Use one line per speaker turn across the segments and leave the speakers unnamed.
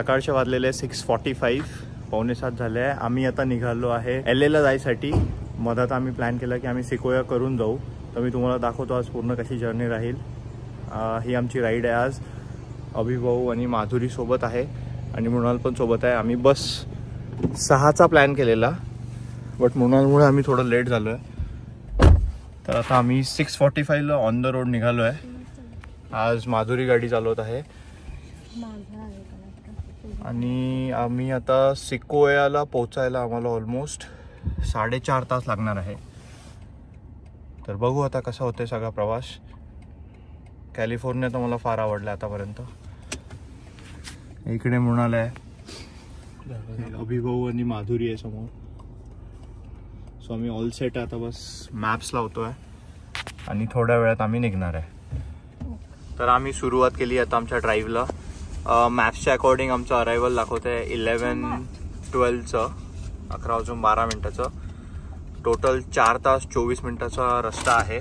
सकाळचे वाजलेले 6:45, 6:45 झाले आहे. आम्ही आता निघालो आहे LAला जायसाठी. मधात आम्ही प्लॅन केला की आम्ही सिकोया करून जाऊ. तर मी तुम्हाला दाखवतो आज पूर्ण कशी जर्नी राहील. ही आमची राईड आहे आज. अभिभाऊ आणि माधुरी सोबत आहे आणि मृणाल पण सोबत आहे. आम्ही बस 6चा प्लॅन केलेला, बट मृणालमुळे आम्ही थोडं लेट झालो आहे. तर आता आम्ही 6:45ला ऑन द रोड निघालो आहे. आज माधुरी गाडी चालवत आहे आणि आम्ही आता सिकोयाला पोचायला आम्हाला ऑलमोस्ट 4.5 तास लागणार आहे. तर बघू आता कसा होतोय सगळा प्रवास. कॅलिफोर्निया तर मला फार आवडलं आतापर्यंत. इकडे मृणाल आहे, अभिभाऊ आणि माधुरी आहे समोर. सो आम्ही ऑल सेट आहे. आता बस मॅप्स लावतोय आणि थोड्या वेळात आम्ही निघणार आहे. तर आम्ही सुरुवात केली आता आमच्या ड्राईव्हला. मॅप्सच्या अकॉर्डिंग आमचं अरायवल दाखवतं आहे 11:12चं, 11:12. टोटल 4 तास 24 मिनिटाचा रस्ता आहे.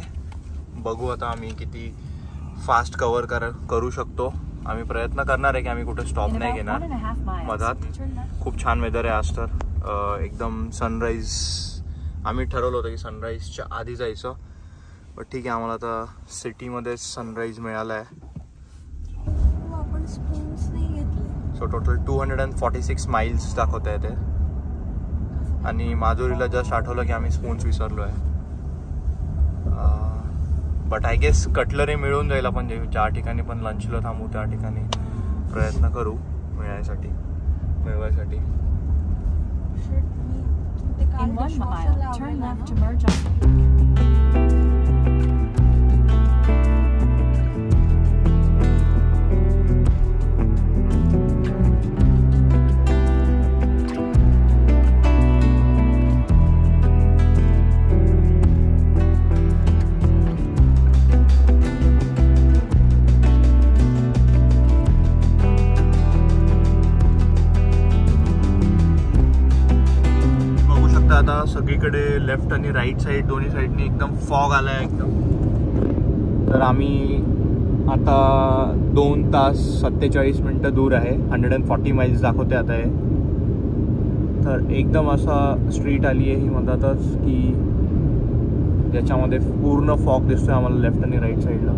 बघू आता आम्ही किती फास्ट कव्हर करू शकतो. आम्ही प्रयत्न करणार आहे की आम्ही कुठे स्टॉप नाही घेणार मधात. खूप छान वेदर आहे आज. तर एकदम सनराईज आम्ही ठरवलं होतं की सनराईजच्या आधी जायचं, बट ठीक आहे, आम्हाला आता सिटीमध्येच सनराईज मिळाला आहे. सो टोटल 246 माइल्स दाखवत आहे ते. आणि माधुरीला जस्ट आठवलं की आम्ही स्पून्स विसरलो आहे. बट आय गेस कटलरी मिळून जाईल. आपण ज्या ठिकाणी पण लंचला थांबू त्या ठिकाणी प्रयत्न करू मिळवायसाठी.
In 1 mile, turn left to merge on.
आता सगळीकडे लेफ्ट आणि राईट साईड दोन्ही साईडनी एकदम फॉग आला आहे एकदम. तर आम्ही आता 2 तास 47 मिनटं दूर आहे. 140 माइल्स दाखवते आता आहे. तर एकदम असा स्ट्रीट आली आहे ही मधातच की ज्याच्यामध्ये पूर्ण फॉग दिसतोय आम्हाला लेफ्ट आणि राईट साईडला.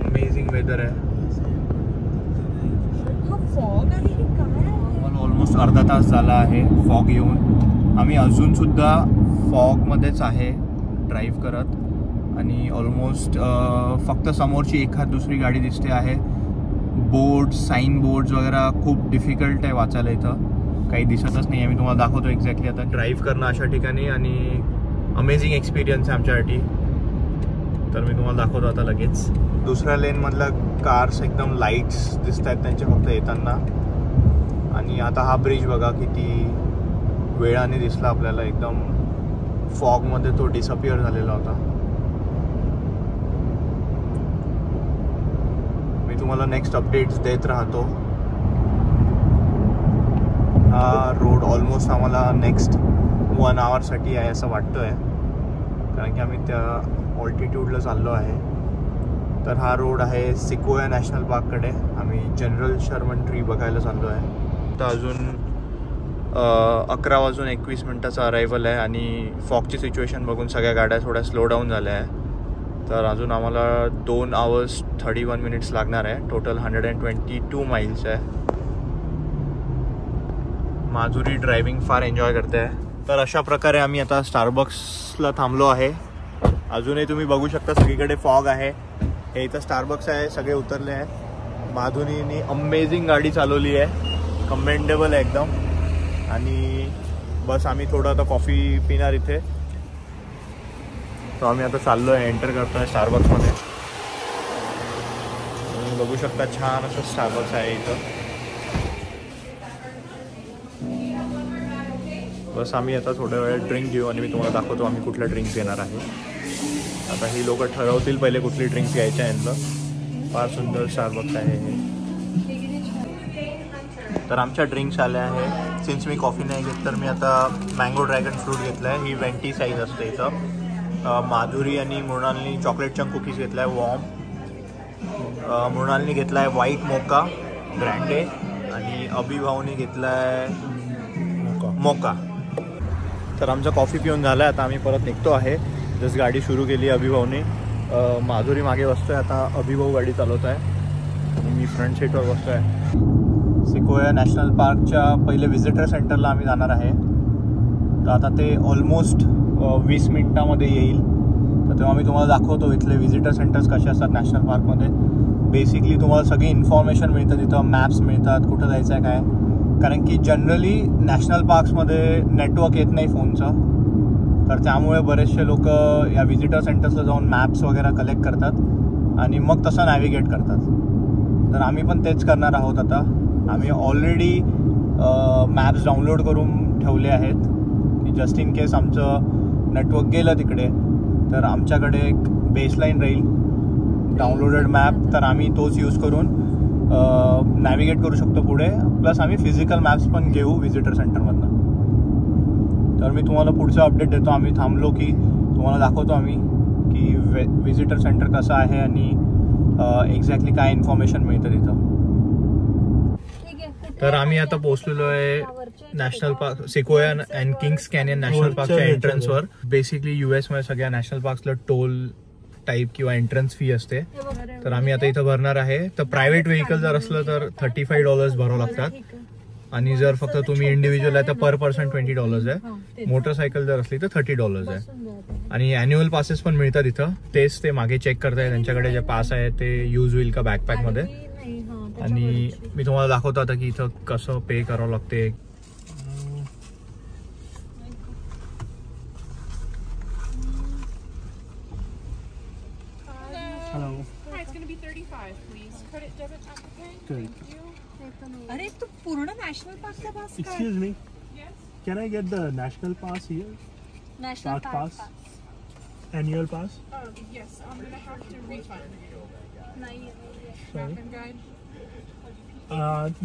अमेझिंग वेदर आहे. ऑलमोस्ट अर्धा तास झाला आहे फॉग येऊन. आम्ही अजूनसुद्धा फॉगमध्येच आहे ड्राईव्ह करत. आणि ऑलमोस्ट फक्त समोरची एखाद दुसरी गाडी दिसते आहे. बोर्ड्स, साईन बोर्ड्स वगैरे खूप डिफिकल्ट आहे वाचायला. इथं काही दिसतच नाही आहे. मी तुम्हाला दाखवतो एक्झॅक्टली आता ड्राईव्ह करणं अशा ठिकाणी. आणि अमेझिंग एक्सपिरियन्स आहे आमच्यासाठी. तर मी तुम्हाला दाखवतो आता लगेच. दुसऱ्या लेनमधल्या कार्स एकदम लाईट्स दिसत आहेत त्यांचे फक्त येताना. आणि आता हा ब्रिज बघा किती वेळाने दिसला आपल्याला. एकदम फॉगमध्ये तो डिसअपिअर झालेला होता. मी तुम्हाला नेक्स्ट अपडेट्स देत राहतो. हा रोड ऑलमोस्ट आम्हाला नेक्स्ट 1 आवरसाठी आहे असं वाटतोय, कारण की आम्ही त्या ऑल्टिट्यूडला चाललो आहे. तर हा रोड आहे सिकोया नॅशनल पार्ककडे. आम्ही जनरल शर्मन ट्री बघायला चाललो आहे. तर अजून 11:21 अरायवल आहे आणि फॉगची सिच्युएशन बघून सगळ्या गाड्या थोड्या स्लो डाऊन झाल्या आहे. तर अजून आम्हाला 2 hours 31 minutes लागणार आहे. टोटल 122 माइल्स आहे. माधुरी ड्रायव्हिंग फार एन्जॉय करते आहे. तर अशा प्रकारे आम्ही आता स्टारबक्सला थांबलो आहे. अजूनही तुम्ही बघू शकता सगळीकडे फॉग आहे. हे इथं स्टारबक्स आहे. सगळे उतरले आहे. माधुरीने अमेझिंग गाडी चालवली आहे. कमेंडेबल आहे एकदम. आणि बस आम्ही थोडं आता कॉफी पिणार इथे. तर आम्ही आता चाललो आहे, एंटर करतो आहे स्टारबक्समध्ये. तुम्ही बघू शकता छान असं स्टारबक्स आहे इथं. बस आम्ही आता थोड्या वेळात ड्रिंक घेऊ आणि मी तुम्हाला दाखवतो आम्ही कुठल्या ड्रिंक्स घेणार आहे. आता ही लोक ठरवतील पहिले कुठली ड्रिंक्स घ्यायच्या यांना. फार सुंदर स्टारबक्स आहे हे. तर आमच्या ड्रिंक्स आल्या आहे. सिन्स मी कॉफी नाही घेत तर मी आता मँगो ड्रॅगन फ्रूट घेतला आहे. ही 20 साईज असते इथं. माधुरी आणि मृणालनी चॉकलेट चंक कुकीज घेतला आहे वॉर्म. मृणालनी घेतला आहे व्हाईट मोका ग्रँडे आणि अभिभावनी घेतला आहे मोका. तर आमचा कॉफी पिऊन झाला आहे. आता आम्ही परत निघतो आहे. जस्ट गाडी सुरू केली अभिभावनी. माधुरी मागे बसतो आहे. आता अभिभाऊ गाडी चालवत आहे आणि मी फ्रंट सीटवर बसतो आहे. सिकोया नॅशनल पार्कच्या पहिले व्हिजिटर सेंटरला आम्ही जाणार आहे. तर आता ते ऑलमोस्ट 20 मिनिटामध्ये येईल. तर तेव्हा मी तुम्हाला दाखवतो इथले व्हिजिटर सेंटर्स कसे असतात नॅशनल पार्कमध्ये. बेसिकली तुम्हाला सगळी इन्फॉर्मेशन मिळतं तिथं. मॅप्स मिळतात कुठं जायचं आहे काय. कारण की जनरली नॅशनल पार्क्समध्ये नेटवर्क येत नाही फोनचं. तर त्यामुळे बरेचसे लोक या व्हिजिटर सेंटर्सला जाऊन मॅप्स वगैरे कलेक्ट करतात आणि मग तसं नॅव्हिगेट करतात. तर आम्ही पण तेच करणार आहोत. आता आम्ही ऑलरेडी मॅप्स डाउनलोड करून ठेवले आहेत की जस्ट इन केस आमचं नेटवर्क गेलं तिकडे तर आमच्याकडे एक बेसलाईन राहील डाउनलोडेड मॅप. तर आम्ही तोच यूज करून नॅव्हिगेट करू शकतो पुढे. प्लस आम्ही फिजिकल मॅप्स पण घेऊ व्हिजिटर सेंटरमधनं. तर मी तुम्हाला पुढचा अपडेट देतो. आम्ही थांबलो की तुम्हाला दाखवतो आम्ही की व्हिजिटर सेंटर कसं आहे आणि एक्झॅक्टली काय इन्फॉर्मेशन मिळतं तिथं. तर आम्ही आता पोहोचलेलो आहे national park sequoia and Kings canyon national पार्कच्या एंट्रन्सवर. बेसिकली US मध्ये सगळ्या नॅशनल पार्क्सला टोल टाईप किंवा एंट्रन्स फी असते. तर आम्ही आता इथं भरणार आहे. तर प्रायव्हेट व्हेकल जर असलं तर $35 भरावं लागतात आणि जर फक्त तुम्ही इंडिव्हिज्युअल आहे तर पर पर्सन $20 आहे. मोटरसायकल जर असली तर $30 आहे. आणि अॅन्युअल पासेस पण मिळतात इथं. तेच ते मागे चेक करताय त्यांच्याकडे जे पास आहे ते यूज होईल का बॅकपॅकमध्ये. आणि मी तुम्हाला दाखवतो आता की इथं कसं पे करावं लागते.
Hello. Hi, it's going to be 35, please. Credit, debit, Apple Pay.
Good.
Thank you.
अरे तू पूर्ण नॅशनल पार्कचा पास काढ.
Excuse me.
Yes.
Can I get the national pass here?
National
Park
park
pass? Annual pass?
Yes, I'm going to have to refund.
नाही.
Sorry.
Map and guide.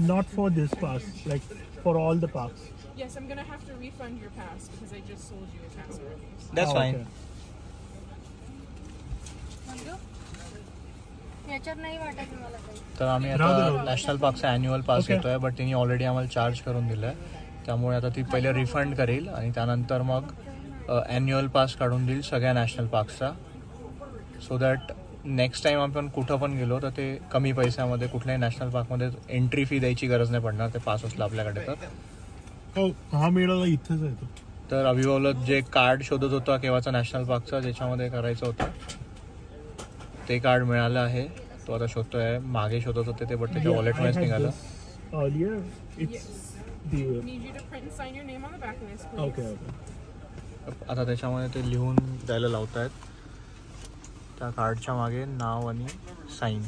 Not for this pass. Like for all the parks.
Yes, I'm going to have to refund your pass because I just sold you a pass already.
That's fine.
Okay.
याच्यात नाही वाटत मला काही.
तर आम्ही
राहू दे, राहू
आता
दे.
नॅशनल पार्कचा अॅन्युअल पास
Okay.
घेतोय. बट तिने ऑलरेडी आम्हाला चार्ज करून दिलाय. त्यामुळे आता ती पहिले रिफंड करेल आणि त्यानंतर मग अॅन्युअल पास काढून देईल सगळ्या नॅशनल पार्क्सचा. सो दॅट नेक्स्ट टाइम आपण कुठं पण गेलो तर ते कमी पैशामध्ये कुठल्याही नॅशनल पार्कमध्ये एंट्री फी द्यायची गरज नाही पडणार ते पास असलं आपल्याकडे तर.
Oh, हा मिळाला इथंच आहे तो.
तर अभिभावला जे कार्ड शोधत होता केव्हाचा नॅशनल पार्कचा ज्याच्यामध्ये करायचं होतं ते कार्ड मिळालं आहे. तो आता शोधतोय. मागे शोधत होते ते बट त्याच्या
I
वॉलेटमध्येच
had
निघालं.
this earlier. It's
Yes.
the.
Need you to print and sign your name on the back of this, please.
Okay. Okay.
आता त्याच्यामध्ये ते लिहून द्यायला लावत आहेत. त्या कार्डच्या मागे नाव आणि साईन.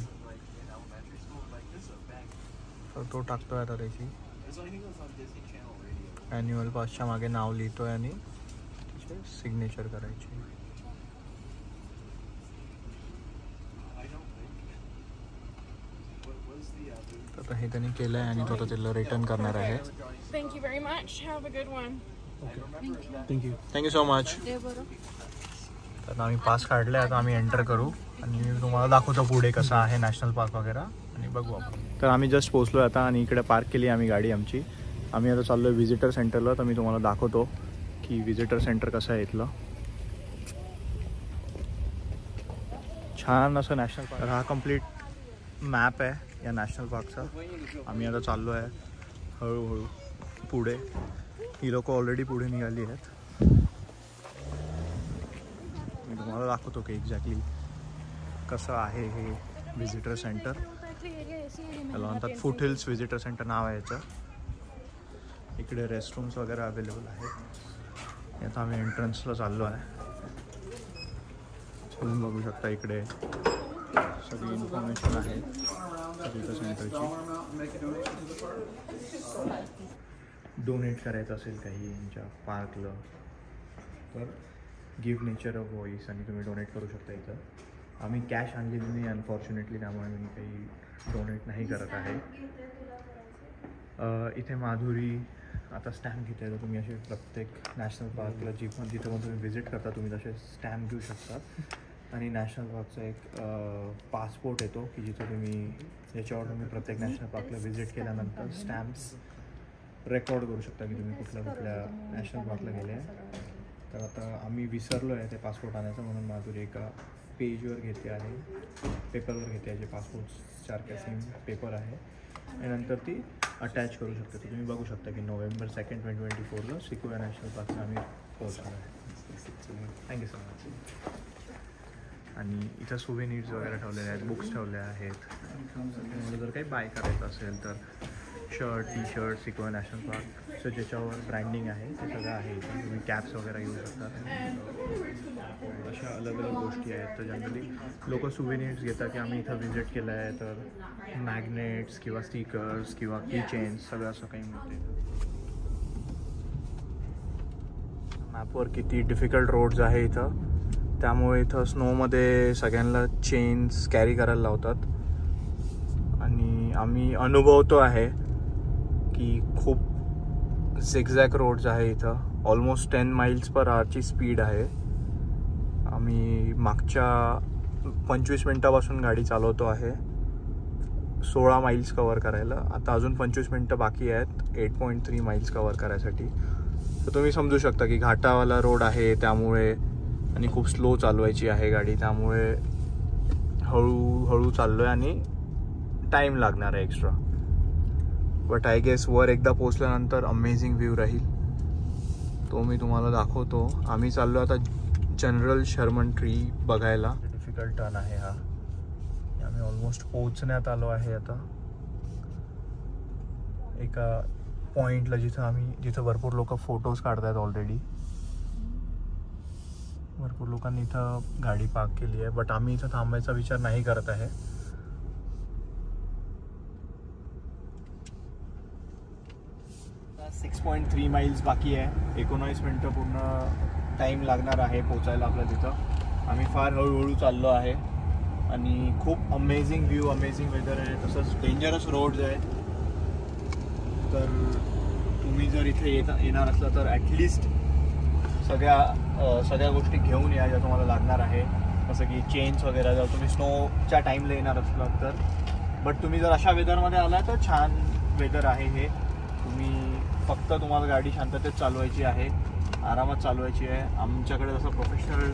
तर तो टाकतोय आता त्याची ॲन्युअल पासच्या मागे नाव लिहितोय आणि सिग्नेचर करायची. तर हे त्यांनी केलं आहे आणि तो आता त्याला रिटर्न करणार आहे.
Thank you very much. Have a good one.
Thank you.
Thank you so much. तर आम्ही पास काढले. आता आम्ही एंटर करू आणि मी तुम्हाला दाखवतो पुढे कसं आहे नॅशनल पार्क वगैरे आणि बघू आपण. तर आम्ही जस्ट पोहोचलो आता आणि इकडे पार्क केली आम्ही गाडी आमची. आम्ही आता चाललो आहे व्हिजिटर सेंटरला. तर मी तुम्हाला दाखवतो की व्हिजिटर सेंटर कसं आहे इथलं. छान असं नॅशनल पार्क. हा कम्प्लीट मॅप आहे या नॅशनल पार्कचा. आम्ही आता चाललो आहे हळूहळू पुढे. ही लोक ऑलरेडी पुढे निघाली आहेत. मी तुम्हाला दाखवतो की एक्झॅक्टली कसं आहे हे व्हिजिटर सेंटर. त्याला म्हणतात फूट हिल्स व्हिजिटर सेंटर नाव आहे याचं. इकडे रेस्टरूम्स वगैरे अवेलेबल आहेत. आता आम्ही एंट्रन्सला चाललो आहे. तुम्ही बघू शकता इकडे सगळी इन्फॉर्मेशन आहे व्हिजिटर सेंटरची. डोनेट करायचं असेल काही यांच्या पार्कला तर गिव्ह नेचर अ व्हॉइस आणि तुम्ही डोनेट करू शकता इथं. आम्ही कॅश आणलेली नाही अनफॉर्च्युनेटली त्यामुळे मी काही डोनेट नाही करत आहे. इथे माधुरी आता स्टॅम्प घेते. तर तुम्ही असे प्रत्येक नॅशनल पार्कला जी पण तिथं पण तुम्ही व्हिजिट करता तुम्ही तसे स्टॅम्प घेऊ शकता. आणि नॅशनल पार्कचा एक पासपोर्ट येतो की जिथे ज्याच्यावर तुम्ही प्रत्येक नॅशनल पार्कला व्हिजिट केल्यानंतर स्टॅम्प्स रेकॉर्ड करू शकता की तुम्ही कुठल्या नॅशनल पार्कला गेले आहे. तर आता आम्ही विसरलो आहे ते पासपोर्ट आणायचं, म्हणून माधुरी एका पेजवर घेते आहे, पेपरवर घेते आहे, जे पासपोर्टसारख्या सेम पेपर आहे, आणि नंतर ती अटॅच करू शकता. तर तुम्ही बघू शकता की November 2nd, 2024ला सिक्वेया नॅशनल पार्कला आम्ही पोहोचलो आहे. Thank you so much. आणि इथं सुवेनिर्स वगैरे ठेवलेले आहेत, बुक्स ठेवले आहेत. तुम्हाला जर काही बाय करायचं असेल तर shirt, T shirt, Sequoia national park ज्याच्यावर ब्रँडिंग आहे ते सगळं आहे. इथं तुम्ही कॅप्स वगैरे घेऊ शकता. अशा अलग अलग गोष्टी आहेत. तर जनरली लोक सुवेनिर्स घेतात की आम्ही इथं व्हिजिट केलं आहे, तर मॅग्नेट्स किंवा स्टिकर्स किंवा की चेन्स सगळं असं काही मिळते. मॅपवर किती डिफिकल्ट रोड्स आहे इथं, त्यामुळे इथं स्नोमध्ये सगळ्यांना चेन्स कॅरी करायला लावतात. आणि आम्ही अनुभवतो आहे की खूप झिगझॅग रोड्स आहे इथं. ऑलमोस्ट 10 miles/hour स्पीड आहे. आम्ही मागच्या 25 मिनटापासून गाडी चालवतो आहे 16 miles कवर करायला. आता अजून 25 मिनटं बाकी आहेत 8.3 miles कवर करायसाठी. तर तुम्ही समजू शकता की घाटावाला रोड आहे त्यामुळे, आणि खूप स्लो चालवायची आहे गाडी, त्यामुळे हळूहळू चाललो आहे आणि टाईम लागणार आहे एक्स्ट्रा. बट आय गेस वर एकदा पोचल्यानंतर अमेझिंग व्ह्यू राहील, तो मी तुम्हाला दाखवतो. आम्ही चाललो आता जनरल शर्मन ट्री बघायला. डिफिकल्ट टर्न आहे हा. आम्ही ऑलमोस्ट पोहोचण्यात आलो आहे आता एका पॉईंटला जिथं भरपूर लोक फोटोज काढतात. ऑलरेडी भरपूर लोकांनी इथं गाडी पार्क केली आहे, बट आम्ही इथं थांबायचा विचार नाही करत आहे. 6.3 miles बाकी आहे. 19 मिनटं पूर्ण टाईम लागणार आहे पोचायला आपल्या तिथं. आम्ही फार हळूहळू चाललो आहे आणि खूप अमेझिंग व्ह्यू, अमेझिंग वेदर आहे. तसंच डेंजरस रोड्स आहे. तर तुम्ही जर इथे येणार असला तर ॲटलिस्ट सगळ्या गोष्टी घेऊन या ज्या तुम्हाला लागणार आहे, जसं की चेन्स वगैरे. जर तुम्ही स्नोच्या टाईमला येणार असलात तर, बट तुम्ही जर अशा वेदरमध्ये आला तर छान वेदर आहे हे. फक्त तुम्हाला गाडी शांततेत चालवायची आहे, आरामात चालवायची आहे. आमच्याकडे जसं प्रोफेशनल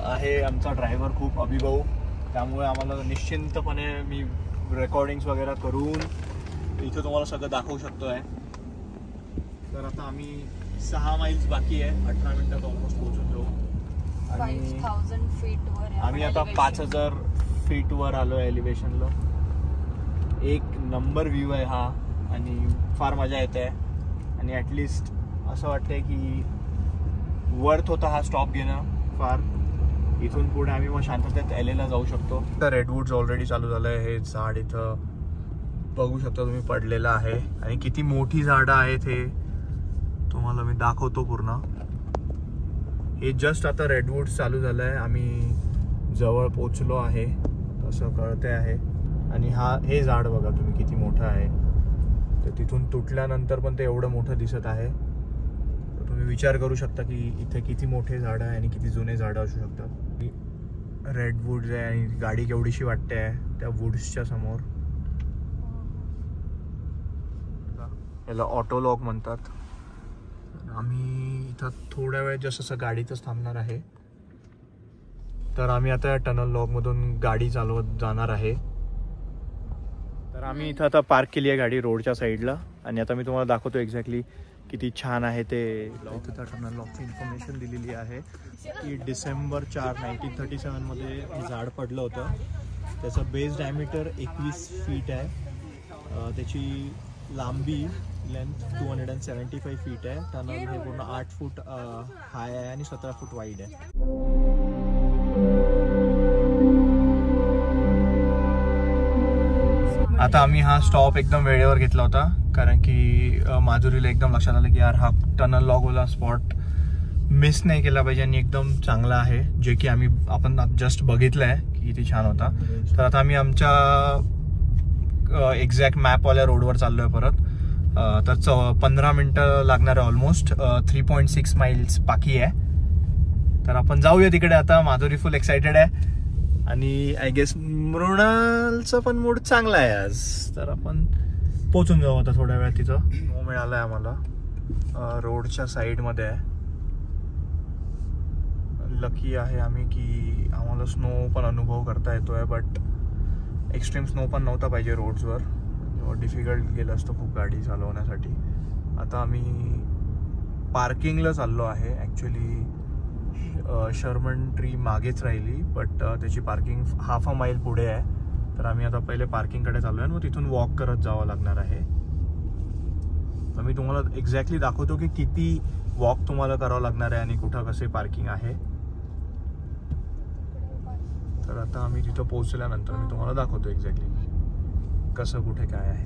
आहे आमचा ड्रायव्हर खूप अभिभाऊ, त्यामुळे आम्हाला निश्चिंतपणे मी रेकॉर्डिंग्स वगैरे करून इथं तुम्हाला सगळं दाखवू शकतो आहे. तर आता आम्ही 6 miles बाकी आहे. 18 मिनटात ऑलमोस्ट पोहोचून जाऊ. आणि
5000 feet वर
आम्ही आता 5000 feet वर आलो आहे एलिव्हेशनला. एक नंबर व्ह्यू आहे हा आणि फार मजा येते आहे. आणि ॲटलिस्ट असं वाटतंय की वर्थ होता हा स्टॉप घेणं फार. इथून पुढे आम्ही मग शांततेत LAला जाऊ शकतो. तर रेडवूड्स ऑलरेडी चालू झालं आहे. हे झाड इथं बघू शकता तुम्ही पडलेलं आहे, आणि किती मोठी झाडं आहेत हे तुम्हाला मी दाखवतो पूर्ण. हे जस्ट आता रेडवूड्स चालू झालं आहे. आम्ही जवळ पोचलो आहे असं कळते आहे. आणि हे झाड बघा तुम्ही किती मोठं आहे. तर तिथून तुटल्यानंतर पण ते एवढं मोठं दिसत आहे. तर तुम्ही विचार करू शकता की इथे किती मोठे झाडं आहे आणि किती जुने झाडं असू शकतात. रेडवूड्स आहे आणि गाडी केवढीशी वाटते आहे त्या वुड्सच्या समोर. याला ऑटो लॉक म्हणतात. आम्ही इथं थोड्या वेळ जसं असं गाडीतच थांबणार आहे. तर आम्ही आता टनल लॉकमधून गाडी चालवत जाणार आहे. तर आम्ही इथं आता पार्क केली आहे गाडी रोडच्या साईडला, आणि आता मी तुम्हाला दाखवतो एक्झॅक्टली किती छान आहे ते. इथं त्या टनल लॉकची इन्फॉर्मेशन दिलेली आहे की December 4, 1937 मध्ये हे झाड पडलं होतं. त्याचं बेस डायमीटर 21 feet आहे. त्याची लांबी लेंथ 275 feet आहे. टनल हे पूर्ण 8 फूट हाय आहे आणि 17 फूट वाईड आहे. आता आम्ही हा स्टॉप एकदम वेळेवर घेतला होता, कारण की माधुरीला एकदम लक्षात आलं की यार हा टनल लॉकवाला स्पॉट मिस नाही केला पाहिजे आणि एकदम चांगला आहे, जे की आपण जस्ट बघितलं आहे की किती छान होता. तर आता आम्ही आमच्या एक्झॅक्ट मॅपवाल्या रोडवर चाललोय परत. तर 15 मिनटं लागणार आहे ऑलमोस्ट. 3.6 miles बाकी आहे. तर आपण जाऊया तिकडे आता. माधुरी फुल एक्सायटेड आहे आणि आय गेस मृणालचा पण मूड चांगला आहे आज. तर आपण पोचून जाऊ आता थोड्या वेळात. तिथं स्नो मिळालाय आम्हाला, रोडच्या साईडमध्ये आहे. लकी आहे आम्ही की आम्हाला स्नो पण अनुभव करता येतोय, बट एक्स्ट्रीम स्नो पण नव्हता पाहिजे रोड्सवर. डिफिकल्ट गेलं असतं खूप गाडी चालवण्यासाठी. आता आम्ही पार्किंगला चाललो आहे. ॲक्च्युली शर्मन ट्री मागेच राहिली, बट त्याची पार्किंग हाफ अ माईल पुढे आहे. तर आम्ही आता पहिले पार्किंगकडे चाललो आहे, मग तिथून वॉक करत जावं लागणार आहे. तर मी तुम्हाला एक्झॅक्टली दाखवतो की किती वॉक तुम्हाला करावं लागणार आहे आणि कुठं कसे पार्किंग आहे. तर आता आम्ही तिथं पोहोचल्यानंतर मी तुम्हाला दाखवतो एक्झॅक्टली कसं कुठे काय आहे.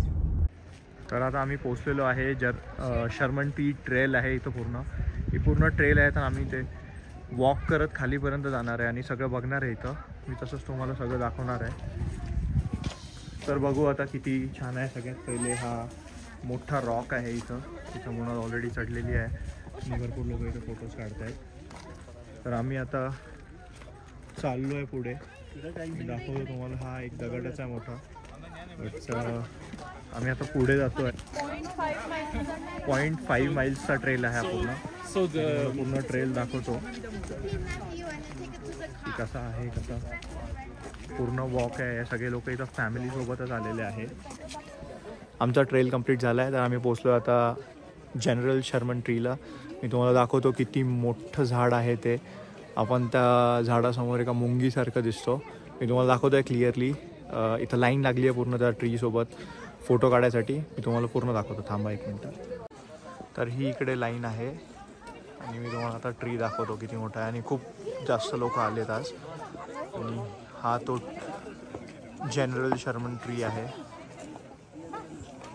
तर आता आम्ही पोहोचलेलो आहे. शर्मन ट्री ट्रेल आहे इथं पूर्ण. ही पूर्ण ट्रेल आहे. तर आम्ही ते वॉक करत खालीपर्यंत जाणार आहे आणि सगळं बघणार आहे इथं. मी तसंच तुम्हाला सगळं दाखवणार आहे. तर बघू आता किती छान आहे. सगळ्यात पहिले हा मोठा रॉक आहे इथं. तिथं मुलं ऑलरेडी चढलेली आहे आणि भरपूर लोक इथं फोटोज काढत आहेत. तर आम्ही आता चाललो आहे पुढे. मी दाखवतो तुम्हाला. हा एक दगडाचा आहे मोठा, बट आम्ही आता पुढे जातो आहे. 0.5 माइल्सचा ट्रेल आहे हा पूर्ण. पूर्ण ट्रेल दाखवतो की कसा आहे. कसा पूर्ण वॉक आहे. सगळे लोक इथं फॅमिलीसोबतच आलेले आहे. आमचा ट्रेल कंप्लीट झाला आहे. तर आम्ही पोचलो आता जनरल शर्मन ट्रीला. मी तुम्हाला दाखवतो किती मोठं झाड आहे ते. आपण त्या झाडासमोर एका मुंगीसारखं दिसतो. मी तुम्हाला दाखवतो आहे क्लिअरली. इथं लाईन लागली आहे पूर्ण त्या ट्रीसोबत फोटो काढायसाठी. मी तुम्हाला पूर्ण दाखवतो. थांबा एक मिनटं. तर ही इकडे लाईन आहे आणि मी तुम्हाला आता ट्री दाखवतो किती मोठा आहे. आणि खूप जास्त लोक आलेत आज. आणि हा तो जनरल शर्मन ट्री आहे.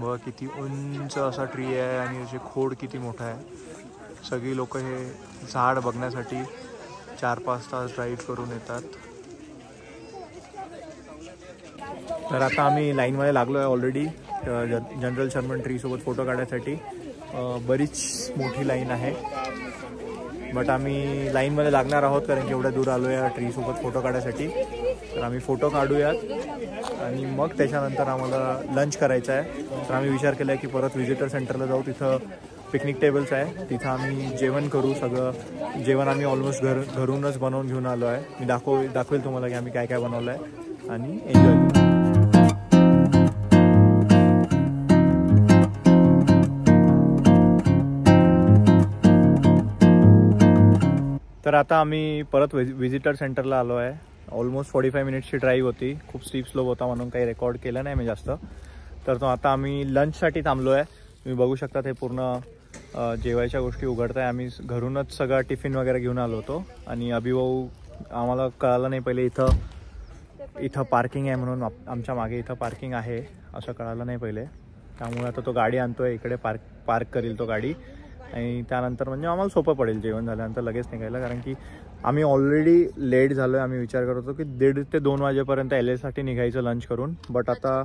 बघा किती उंच असा ट्री आहे आणि याची खोड किती मोठा आहे. सगळी लोक हे झाड बघण्यासाठी 4-5 तास ड्राईव्ह करून येतात. तर आता आम्ही लाईनमध्ये लागलो आहे ऑलरेडी जनरल शर्मन ट्रीसोबत फोटो काढण्यासाठी. बरीच मोठी लाईन आहे, बट आम्ही लाईनमध्ये लागणार आहोत कारण की एवढ्या दूर आलो आहे ट्रीसोबत फोटो काढण्यासाठी. तर आम्ही फोटो काढूयात आणि मग त्याच्यानंतर आम्हाला लंच करायचं आहे. तर आम्ही विचार केला आहे की परत व्हिजिटर सेंटरला जाऊ. तिथं पिकनिक टेबल्स आहे. तिथं आम्ही जेवण करू. सगळं जेवण आम्ही ऑलमोस्ट घरूनच बनवून घेऊन आलो आहे. मी दाखवेल तुम्हाला की आम्ही काय काय बनवलं आहे आणि एन्जॉय करू. तर आता आम्ही परत व्हिजिटर सेंटरला आलो आहे. ऑलमोस्ट 45 मिनिट्सची ड्राईव्ह होती. खूप स्टीप स्लोप होता म्हणून काही रेकॉर्ड केलं नाही मी जास्त. तर तो आता आम्ही लंचसाठी थांबलो आहे. तुम्ही बघू शकता ते पूर्ण जेवायच्या गोष्टी उघडत आहे. आम्ही घरूनच सगळा टिफिन वगैरे घेऊन आलो होतो आणि अभिभाऊ आम्हाला कळालं नाही पहिले इथं पार्किंग आहे म्हणून. आमच्या मागे इथं पार्किंग आहे असं कळालं नाही पहिले. त्यामुळे आता तो गाडी आणतोय इकडे पार्क करेल तो गाडी आणि त्यानंतर म्हणजे आम्हाला सोपं पडेल जेवण झाल्यानंतर लगेच निघायला. कारण की आम्ही ऑलरेडी लेट झालो आहे. आम्ही विचार करत होतो की 1:30 ते 2 वाजेपर्यंत LA साठी निघायचं लंच करून, बट आता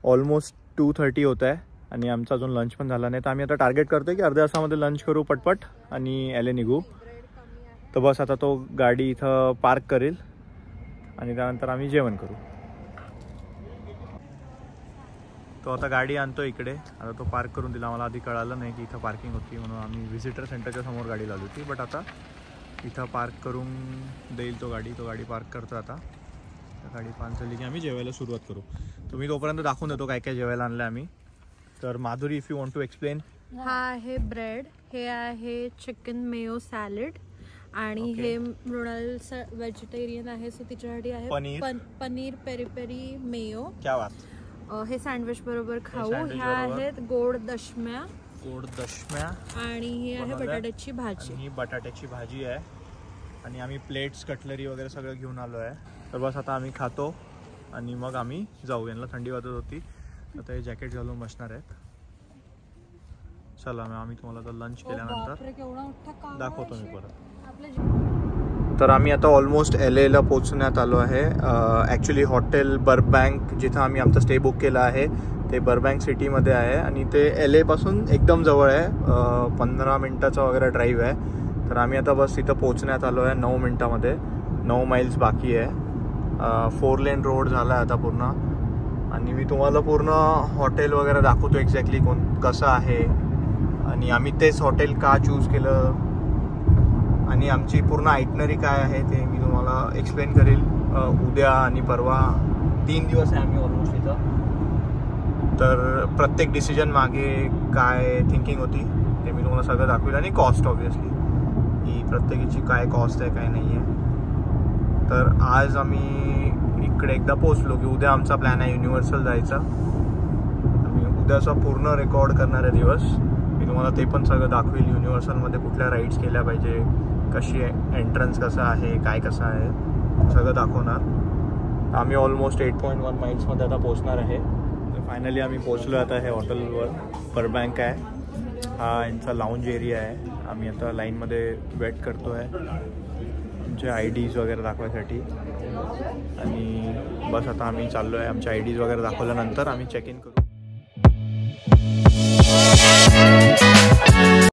ऑलमोस्ट 2:30 होत आहे आणि आमचा अजून लंच पण झाला नाही. तर आम्ही आता टार्गेट करतो आहे की अर्ध्या तासामध्ये लंच करू पटपट आणि LA निघू. तर बस आता तो गाडी इथं पार्क करेल आणि त्यानंतर आम्ही जेवण करू. तो आता गाडी आणतो इकडे. आता तो पार्क करून दिला. मला आधी कळालं नाही की इथं पार्किंग होती म्हणून आम्ही व्हिजिटर सेंटरच्या समोर गाडी लावली होती, बट आता इथं पार्क करून देईल तो गाडी पार्क करतो आता. गाडी पार्क झाली की आम्ही जेवायला सुरुवात करू. तुम्ही तोपर्यंत दाखवून देतो काय काय जेवायला आणलं आम्ही. तर Madhuri, if you want to explain.
हा आहे ब्रेड, हे आहे चिकन मेयो सॅलड आणि हे मृणाल व्हेजिटेरियन आहे सो तिच्यासाठी आहे पनीर पेरी पेरी मेयो.
क्या बात.
हे सँडविच बरोबर खाऊ. ह्या आहेत गोड दशम्या आणि ही आहे बटाट्याची भाजी.
ही बटाट्याची भाजी आहे आणि आम्ही प्लेट्स कटलरी वगैरे सगळं घेऊन आलो आहे. तर बस आता आम्ही खातो आणि मग आम्ही जाऊ. यांना थंडी वाजत होती आता हे जॅकेट घालून बसणार आहेत. चला मग आम्ही तुम्हाला तर लंच केल्यानंतर दाखवतो मी परत. तर आम्ही आता ऑलमोस्ट LAला पोहोचण्यात आलो आहे. ॲक्च्युली हॉटेल बर्बँक जिथं आम्ही आमचा स्टे बुक केला आहे ते बर्बँक सिटीमध्ये आहे आणि ते LA पासून एकदम जवळ आहे. 15 मिनिटाचा वगैरे ड्राईव्ह आहे. तर आम्ही आता बस इथं पोहोचण्यात आलो आहे 9 मिनटामध्ये. 9 माइल्स बाकी आहे. 4 लेन रोड झाला आहे आता पूर्ण. आणि मी तुम्हाला पूर्ण हॉटेल वगैरे दाखवतो एक्झॅक्टली कसं आहे आणि आम्ही तेच हॉटेल का चूज केलं आणि आमची पूर्ण आयटनरी काय आहे ते मी तुम्हाला एक्सप्लेन करेल उद्या आणि परवा. 3 दिवस आहे आम्ही ऑलमोस्ट इथं. तर प्रत्येक डिसिजन मागे काय थिंकिंग होती ते मी तुम्हाला सगळं दाखवेल आणि कॉस्ट ऑब्वियसली ही प्रत्येकाची काय कॉस्ट आहे काय नाही आहे. तर आज आम्ही इकडे एकदा पोहोचलो की उद्या आमचा प्लॅन आहे युनिव्हर्सल जायचा. आम्ही उद्याचा पूर्ण रेकॉर्ड करणारे दिवस मी तुम्हाला ते पण सगळं दाखवेल. युनिव्हर्सलमध्ये कुठल्या राईड्स केल्या पाहिजे, कशी एंट्रन्स कसं आहे, काय कसं आहे सगळं दाखवणार. आम्ही ऑलमोस्ट 8.1 माइल्समध्ये आता पोहोचणार आहे. फायनली आम्ही पोहोचलो आता हे हॉटेलवर. परबँक आहे हा यांचा लाऊंज एरिया आहे. आम्ही आता लाईनमध्ये वेट करतो आहे आमचे IDs वगैरे दाखवायसाठी. आणि बस आता आम्ही चाललो आहे. आमचे IDs वगैरे दाखवल्यानंतर आम्ही चेक इन करू.